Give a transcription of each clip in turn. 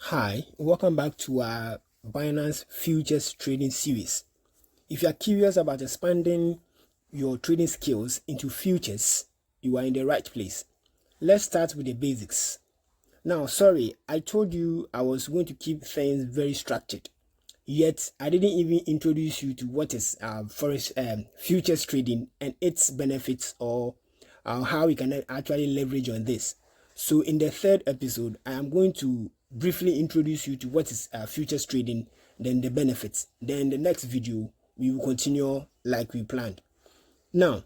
Hi, welcome back to our Binance Futures Trading Series. If you are curious about expanding your trading skills into futures, you are in the right place. Let's start with the basics. Now, sorry, I told you I was going to keep things very structured, yet I didn't even introduce you to what is forex futures trading and its benefits, or how we can actually leverage on this. So in the third episode, I am going to briefly introduce you to what is futures trading, then the benefits. Then the next video, we will continue like we planned. Now,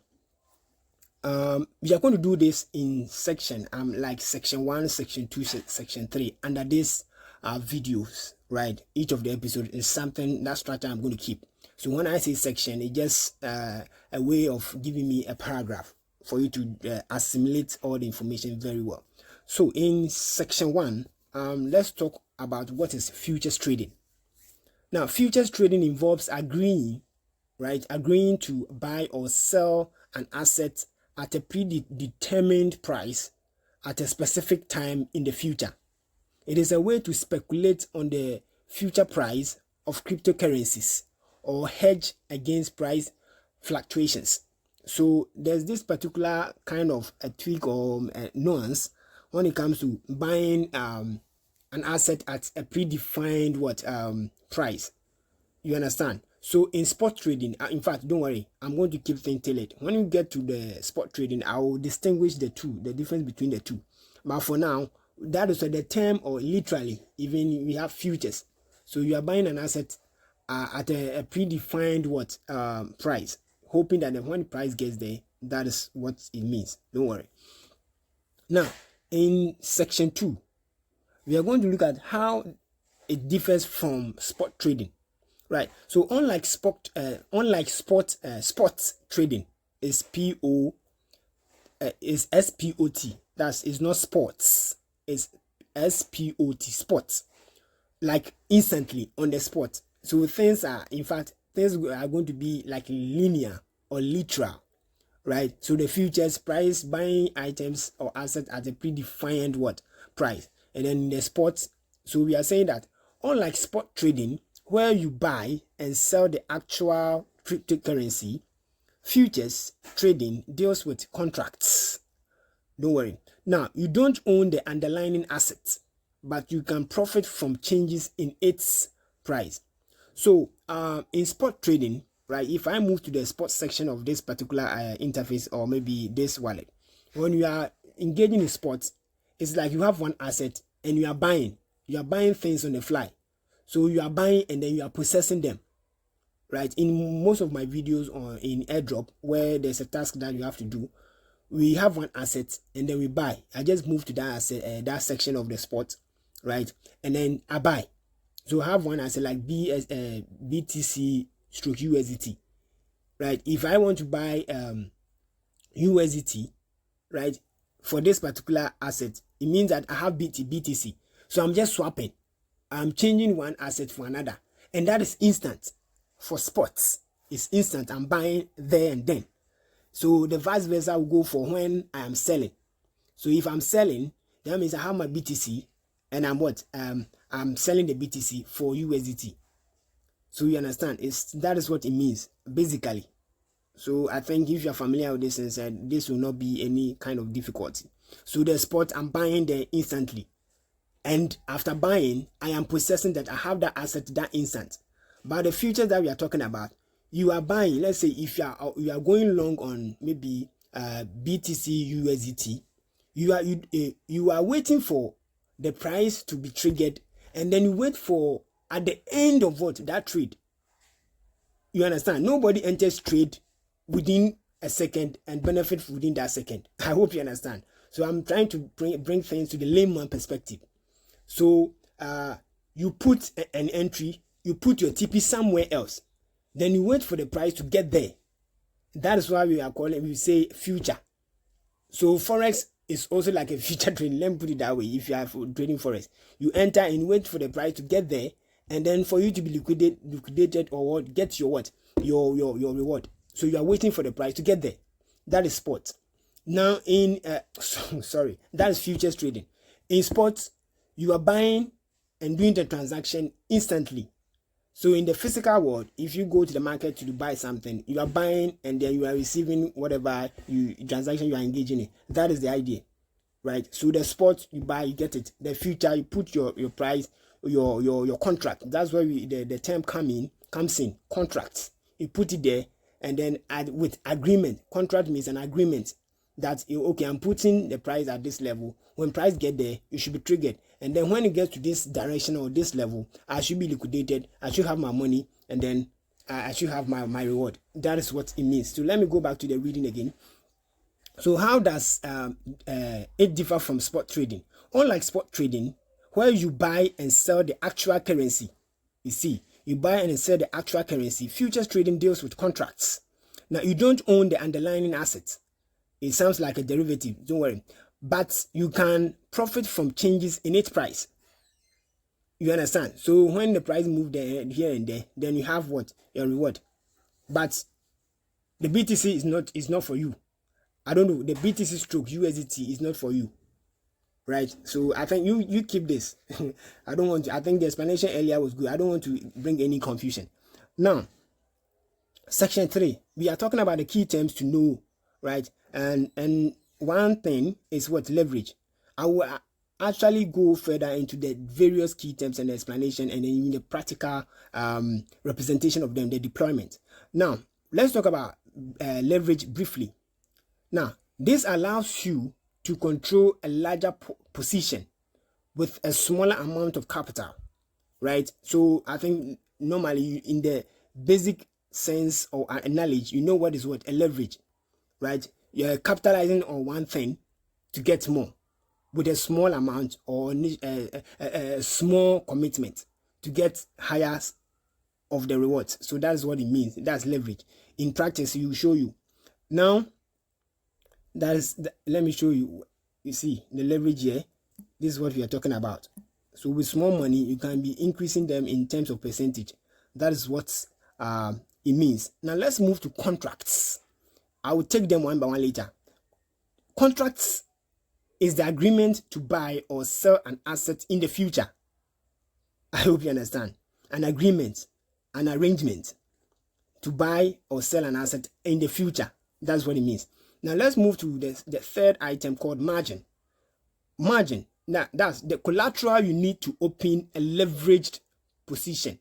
we are going to do this in section, like section 1, section 2, section 3, under this videos, right? Each of the episodes is something, that structure I'm going to keep. So when I say section, it's just a way of giving me a paragraph for you to assimilate all the information very well. So in section 1, let's talk about what is futures trading. Now, futures trading involves agreeing to buy or sell an asset at a predetermined price at a specific time in the future. It is a way to speculate on the future price of cryptocurrencies or hedge against price fluctuations. So there's this particular kind of a tweak or a nuance when it comes to buying an asset at a predefined price. You understand? So in spot trading, in fact, don't worry, I'm going to keep things tailored. When you get to the spot trading, I will distinguish the difference between the two. But for now, that is the term, or literally, even we have futures. So you are buying an asset at a predefined price, hoping that when the price gets there, that is what it means. Don't worry. Now, in section 2, we are going to look at how it differs from spot trading. Right. So unlike spot trading is SPOT. It's not sports. It's SPOT, sports. Like instantly on the spot. So things are going to be like linear or literal. Right. So the futures price, buying items or assets at a predefined price. And then in the spot, so we are saying that unlike spot trading, where you buy and sell the actual cryptocurrency, futures trading deals with contracts. Don't worry. Now, you don't own the underlying asset, but you can profit from changes in its price. So, in spot trading, right, if I move to the spot section of this particular interface, or maybe this wallet, when you are engaging in sports, it's like you have one asset and you are buying things on the fly. So you are buying and then you are processing them, right? In most of my videos on in Airdrop, where there's a task that you have to do, we have one asset and then we buy. I just move to that asset, that section of the spot, right? And then I buy. So I have one asset like BTC stroke USDT, right? If I want to buy USDT, right, for this particular asset, it means that I have BTC. So I'm just swapping. I'm changing one asset for another, and that is instant. For spots, it's instant. I'm buying there and then. So the vice versa will go for when I am selling. So if I'm selling, that means I have my BTC and I'm selling the BTC for USDT. So you understand, that is what it means basically. So I think if you're familiar with this, and this will not be any kind of difficulty. So the spot, I'm buying there instantly. And after buying, I am processing that I have that asset that instant. But the futures that we are talking about, you are buying. Let's say if you are going long on maybe BTC USDT, you are waiting for the price to be triggered, and then you wait for at the end of that trade. You understand? Nobody enters trade within a second and benefit within that second. I hope you understand. So I'm trying to bring things to the layman perspective. So you put an entry, you put your TP somewhere else, then you wait for the price to get there. That is why we say future. So forex is also like a future trading. Let me put it that way. If you are trading forex, you enter and wait for the price to get there, and then for you to be liquidated or get your reward. So you are waiting for the price to get there. That is spot. Now in that is futures trading. In sports, you are buying and doing the transaction instantly. So in the physical world, if you go to the market to buy something, you are buying and then you are receiving whatever transaction you are engaging in. That is the idea, right? So the spot you buy, you get it. The future, you put your price, your contract. That's where the term comes in contracts. You put it there, and then with agreement. Contract means an agreement that okay, I'm putting the price at this level. When price get there, it should be triggered, and then when it gets to this direction or this level, I should be liquidated. I should have my money, and then I should have my reward. That is what it means. So let me go back to the reading again. So how does it differ from spot trading? Unlike spot trading, where you buy and sell the actual currency, you see, you buy and sell the actual currency. Futures trading deals with contracts. Now you don't own the underlying assets. It sounds like a derivative, don't worry. But you can profit from changes in its price. You understand? So when the price moves there, here and there, then you have what? Your reward. But the BTC is not for you. I don't know. The BTC stroke USDT is not for you. Right? So I think you keep this. I don't want to. I think the explanation earlier was good. I don't want to bring any confusion. Now, section 3. We are talking about the key terms to know, right? And one thing is what? Leverage. I will actually go further into the various key terms and the explanation, and then in the practical representation of them, the deployment. Now, let's talk about leverage briefly. Now, this allows you to control a larger position with a smaller amount of capital, right? So I think normally in the basic sense or knowledge, you know what is what? A leverage, right? You're capitalizing on one thing to get more with a small amount or a small commitment to get higher of the rewards. So that's what it means. That's leverage. In practice, you show you. Now, let me show you. You see the leverage here. This is what we are talking about. So with small money, you can be increasing them in terms of percentage. That is what it means. Now let's move to contracts. I will take them one by one later. Contracts is the agreement to buy or sell an asset in the future. I hope you understand. An agreement, an arrangement to buy or sell an asset in the future. That's what it means. Now let's move to the third item called margin. Margin. Now that's the collateral you need to open a leveraged position.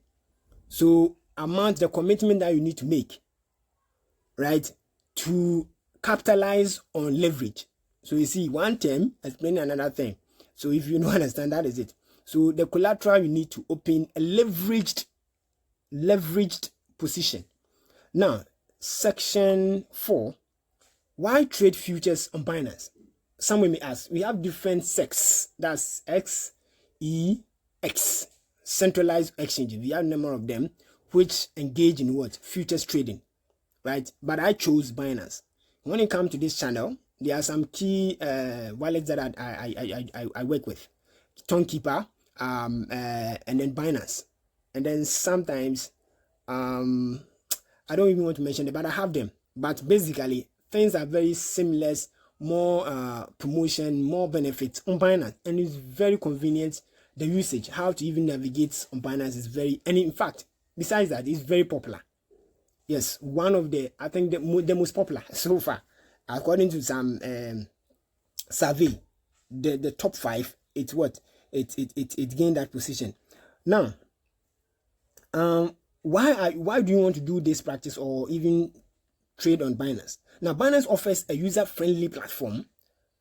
So the commitment that you need to make, right, to capitalize on leverage. So you see, one term explaining another thing. So if you don't understand, that is it. So the collateral you need to open a leveraged position. Now, section 4. Why trade futures on Binance? Someone may ask. We have different SEX. That's X, E, X. Centralized exchanges. We have a number of them which engage in what? Futures trading. Right? But I chose Binance. When it comes to this channel, there are some key wallets that I work with. Tonkeeper, and then Binance. And then sometimes, I don't even want to mention them, but I have them. But basically, things are very seamless, more promotion, more benefits on Binance. And it's very convenient. The usage, how to even navigate on Binance is very, and in fact, besides that, it's very popular. Yes, one of the, I think the most popular so far, according to some survey, the top 5, it's what it gained that position. Now, why do you want to do this practice or even trade on Binance? Now, Binance offers a user-friendly platform,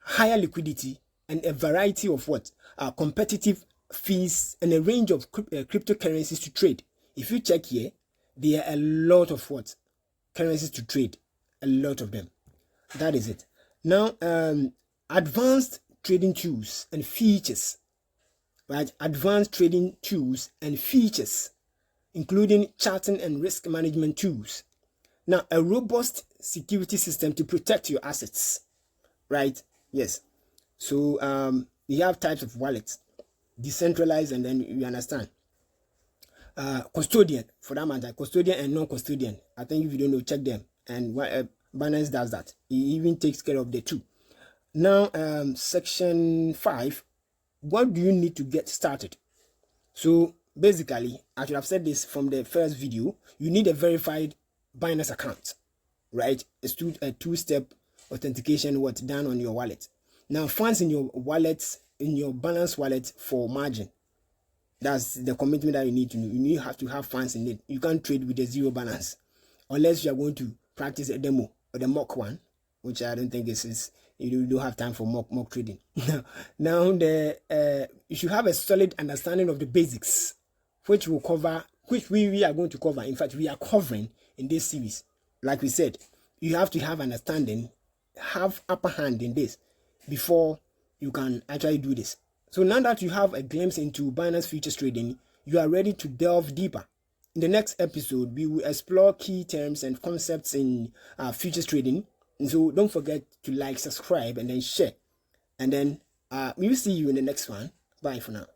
higher liquidity, and a variety of competitive fees and a range of cryptocurrencies to trade. If you check here, there are a lot of currencies to trade, a lot of them. That is it. Now, advanced trading tools and features, right? Advanced trading tools and features, including charting and risk management tools. Now, a robust security system to protect your assets, right? Yes. So, you have types of wallets, decentralized, and then you understand. Custodian, for that matter, custodian and non-custodian. I think if you don't know, check them. And Binance does that. He even takes care of the two. Now, section 5. What do you need to get started? So basically, I should have said this from the first video, you need a verified Binance account, right? A two-step authentication done on your wallet. Now, funds in your wallet, in your Binance wallet for margin. That's the commitment that you need to know. You have to have funds in it. You can't trade with a zero balance unless you are going to practice a demo or the mock one, which I don't think is you don't have time for mock trading. Now you should have a solid understanding of the basics, which we are going to cover. In fact, we are covering in this series. Like we said, you have to have understanding, have upper hand in this before you can actually do this. So now that you have a glimpse into Binance futures trading, you are ready to delve deeper. In the next episode, we will explore key terms and concepts in futures trading. And so don't forget to like, subscribe, and then share. And then we will see you in the next one. Bye for now.